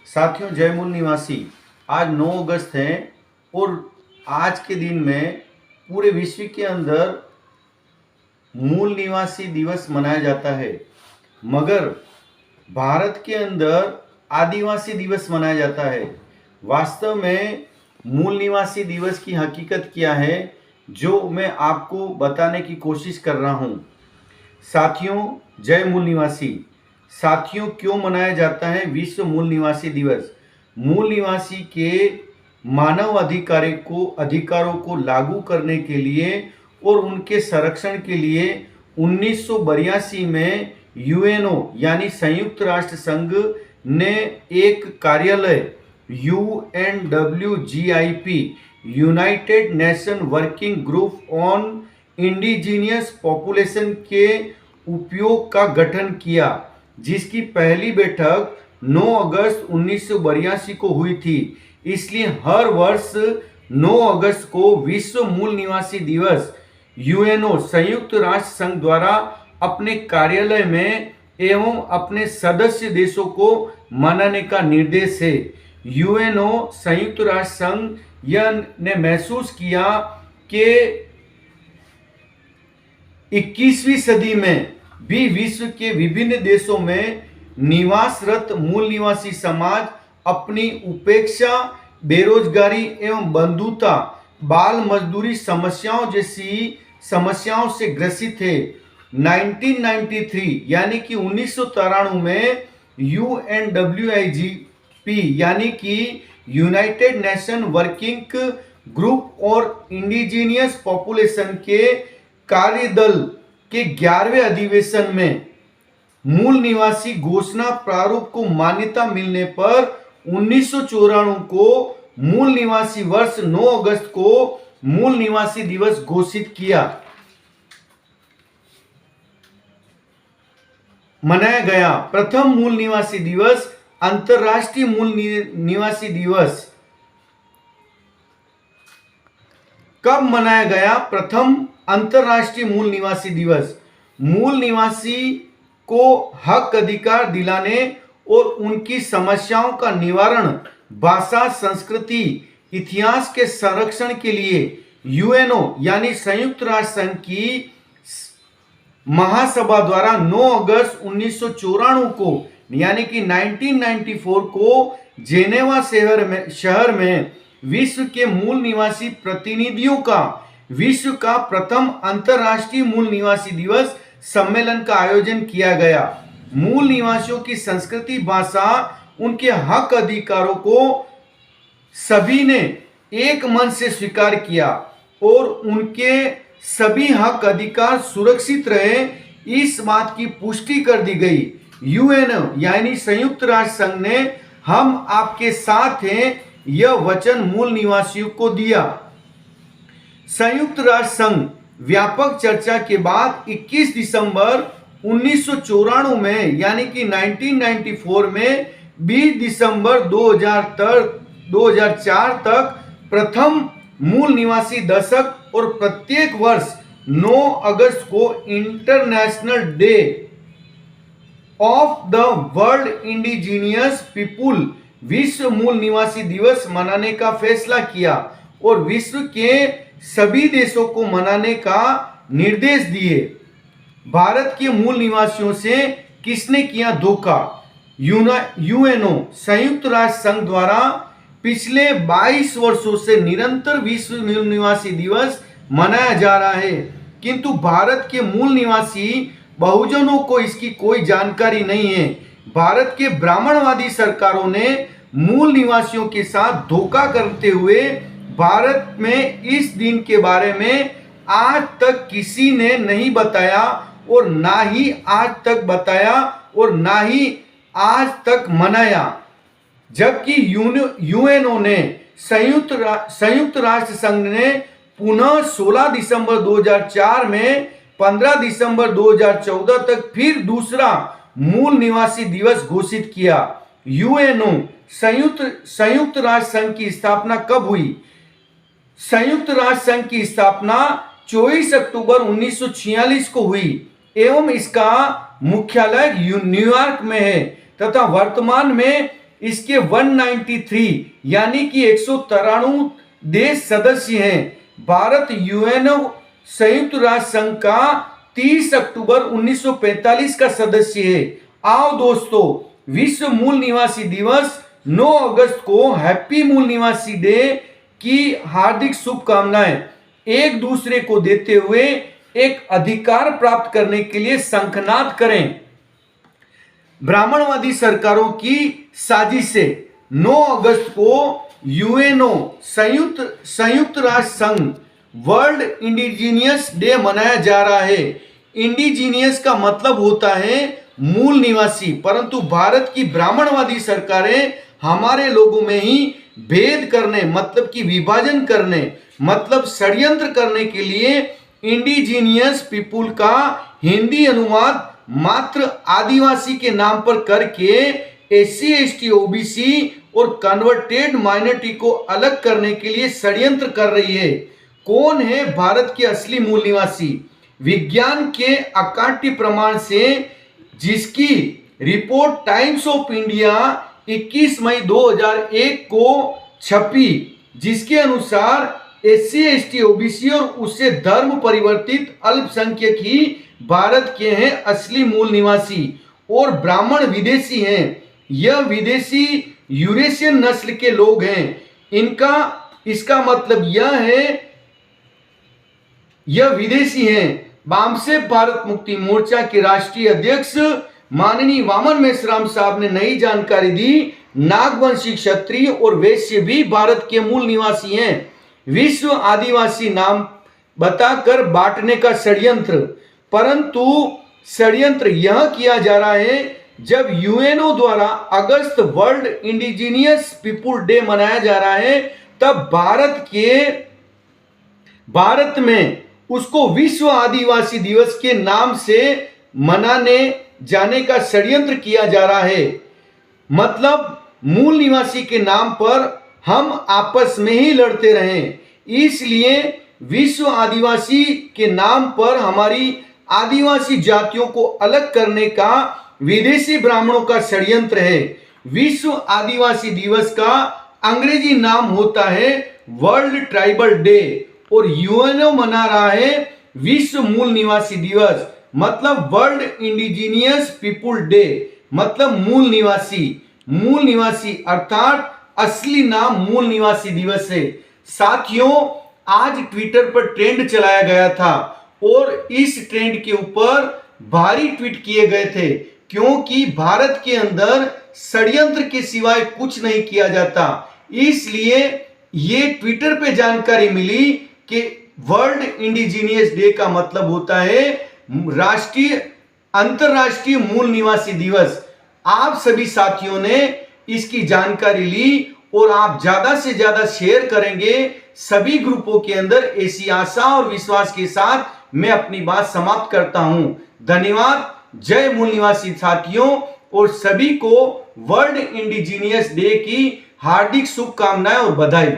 साथियों, जय मूल निवासी। आज 9 अगस्त है और आज के दिन में पूरे विश्व के अंदर मूल निवासी दिवस मनाया जाता है, मगर भारत के अंदर आदिवासी दिवस मनाया जाता है। वास्तव में मूल निवासी दिवस की हकीकत क्या है, जो मैं आपको बताने की कोशिश कर रहा हूँ। साथियों, जय मूल निवासी। साथियों, क्यों मनाया जाता है विश्व मूल निवासी दिवस? मूल निवासी के मानव अधिकारों को लागू करने के लिए और उनके संरक्षण के लिए 1982 में यूएनओ यानी संयुक्त राष्ट्र संघ ने एक कार्यालय UNWGIP United nation working group on indigenous population के उपयोग का गठन किया, जिसकी पहली बैठक 9 अगस्त 1982 को हुई थी। इसलिए हर वर्ष 9 अगस्त को विश्व मूल निवासी दिवस यूएनओ संयुक्त राष्ट्र संघ द्वारा अपने कार्यालय में एवं अपने सदस्य देशों को मनाने का निर्देश है। यूएनओ संयुक्त राष्ट्र संघ यह ने महसूस किया कि 21वीं सदी में भी विश्व के विभिन्न देशों में निवासरत मूल निवासी समाज अपनी उपेक्षा, बेरोजगारी एवं बंधुता, बाल मजदूरी समस्याओं जैसी समस्याओं से ग्रसित है। 1993 यानी कि 1993 में UNWGIP यानी कि यूनाइटेड नेशन वर्किंग ग्रुप और इंडिजीनियस पॉपुलेशन के कार्यदल के 11वें अधिवेशन में मूल निवासी घोषणा प्रारूप को मान्यता मिलने पर 1994 को मूल निवासी वर्ष 9 अगस्त को मूल निवासी दिवस घोषित किया मनाया गया। प्रथम मूल निवासी दिवस अंतरराष्ट्रीय मूल निवासी दिवस कब मनाया गया? प्रथम अंतरराष्ट्रीय मूल निवासी दिवस मूल निवासी को हक अधिकार दिलाने और उनकी समस्याओं का निवारण, भाषा, संस्कृति, इतिहास के संरक्षण के लिए यूएनओ यानी संयुक्त राष्ट्र संघ की महासभा द्वारा 9 अगस्त 1994 को यानी कि 1994 को जेनेवा शहर में विश्व के मूल निवासी प्रतिनिधियों का विश्व का प्रथम अंतरराष्ट्रीय मूल निवासी दिवस सम्मेलन का आयोजन किया गया। मूल निवासियों की संस्कृति, भाषा, उनके हक अधिकारों को सभी ने एक मन से स्वीकार किया और उनके सभी हक अधिकार सुरक्षित रहे, इस बात की पुष्टि कर दी गई। यूएनओ यानी संयुक्त राष्ट्र संघ ने हम आपके साथ हैं यह वचन मूल निवासियों को दिया। संयुक्त राष्ट्र संघ व्यापक चर्चा के बाद 21 दिसंबर 1994 में यानी कि 1994 में 20 दिसंबर 2004 तक प्रथम मूल निवासी दशक और प्रत्येक वर्ष 9 अगस्त को international day of the world indigenous people विश्व मूल निवासी दिवस मनाने का फैसला किया और विश्व के सभी देशों को मनाने का निर्देश दिए। भारत के मूल निवासियों से किसने किया धोखा? यूएनओ संयुक्त राष्ट्र संघ द्वारा पिछले 22 वर्षों से निरंतर विश्व मूल निवासी दिवस मनाया जा रहा है, किंतु भारत के मूल निवासी बहुजनों को इसकी कोई जानकारी नहीं है। भारत के ब्राह्मणवादी सरकारों ने मूल निवासियों के साथ धोखा करते हुए भारत में इस दिन के बारे में आज तक किसी ने नहीं बताया और ना ही आज तक बताया और ना ही आज तक मनाया, जबकि यूएनओ ने संयुक्त राष्ट्र संघ ने पुनः 16 दिसंबर 2004 में 15 दिसंबर 2014 तक फिर दूसरा मूल निवासी दिवस घोषित किया। यूएनओ संयुक्त राष्ट्र संघ की स्थापना कब हुई? संयुक्त राष्ट्र संघ की स्थापना 24 अक्टूबर 1946 को हुई एवं इसका मुख्यालय न्यूयॉर्क में है तथा वर्तमान में इसके 193 यानी कि 193 देश सदस्य हैं। भारत यूएनओ संयुक्त राष्ट्र संघ का 30 अक्टूबर 1945 का सदस्य है। आओ दोस्तों, विश्व मूल निवासी दिवस 9 अगस्त को हैप्पी मूल निवासी डे की हार्दिक शुभकामनाएं एक दूसरे को देते हुए एक अधिकार प्राप्त करने के लिए शंखनाद करें। ब्राह्मणवादी सरकारों की साजिश से 9 अगस्त को यूएनओ संयुक्त राष्ट्र संघ वर्ल्ड इंडिजीनियस डे मनाया जा रहा है। इंडिजीनियस का मतलब होता है मूल निवासी, परंतु भारत की ब्राह्मणवादी सरकारें हमारे लोगों में ही भेद करने मतलब कि विभाजन करने मतलब षड्यंत्र करने के लिए इंडिजीनियस पीपुल का हिंदी अनुवाद मात्र आदिवासी के नाम पर करके एससी एसटी ओबीसी और कन्वर्टेड माइनॉरिटी को अलग करने के लिए षड्यंत्र कर रही है। कौन है भारत के असली मूल निवासी? विज्ञान के अकाट्य प्रमाण से जिसकी रिपोर्ट टाइम्स ऑफ इंडिया 21 मई 2001 को छपी, जिसके अनुसार एससी एसटी ओबीसी और उससे धर्म परिवर्तित अल्पसंख्यक ही भारत के हैं असली मूल निवासी और ब्राह्मण विदेशी हैं। यह विदेशी यूरेशियन नस्ल के लोग हैं। इसका मतलब यह है यह विदेशी हैं। वामसे भारत मुक्ति मोर्चा के राष्ट्रीय अध्यक्ष माननीय वामन मेश्राम साहब ने नई जानकारी दी। नागवंशी क्षत्रिय और वैश्य भी भारत के मूल निवासी हैं। विश्व आदिवासी नाम बताकर बांटने का षड्यंत्र, परंतु षड्यंत्र यह किया जा रहा है जब यूएनओ द्वारा अगस्त वर्ल्ड इंडिजीनियस पीपुल डे मनाया जा रहा है, तब भारत में उसको विश्व आदिवासी दिवस के नाम से मनाने जाने का षड्यंत्र किया जा रहा है। मतलब मूल निवासी के नाम पर हम आपस में ही लड़ते रहें, इसलिए विश्व आदिवासी के नाम पर हमारी आदिवासी जातियों को अलग करने का विदेशी ब्राह्मणों का षड्यंत्र है। विश्व आदिवासी दिवस का अंग्रेजी नाम होता है वर्ल्ड ट्राइबल डे और यूएनओ मना रहा है विश्व मूल निवासी दिवस, मतलब वर्ल्ड इंडिजीनियस पीपुल डे, मतलब मूल निवासी अर्थात असली नाम मूल निवासी दिवस है। साथियों, आज ट्विटर पर ट्रेंड चलाया गया था और इस ट्रेंड के ऊपर भारी ट्वीट किए गए थे, क्योंकि भारत के अंदर षड्यंत्र के सिवाय कुछ नहीं किया जाता। इसलिए ये ट्विटर पे जानकारी मिली कि वर्ल्ड इंडिजीनियस डे का मतलब होता है अंतरराष्ट्रीय मूल निवासी दिवस। आप सभी साथियों ने इसकी जानकारी ली और आप ज्यादा से ज्यादा शेयर करेंगे सभी ग्रुपों के अंदर, ऐसी आशा और विश्वास के साथ मैं अपनी बात समाप्त करता हूं। धन्यवाद। जय मूल निवासी साथियों और सभी को वर्ल्ड इंडिजीनियस डे की हार्दिक शुभकामनाएं और बधाई।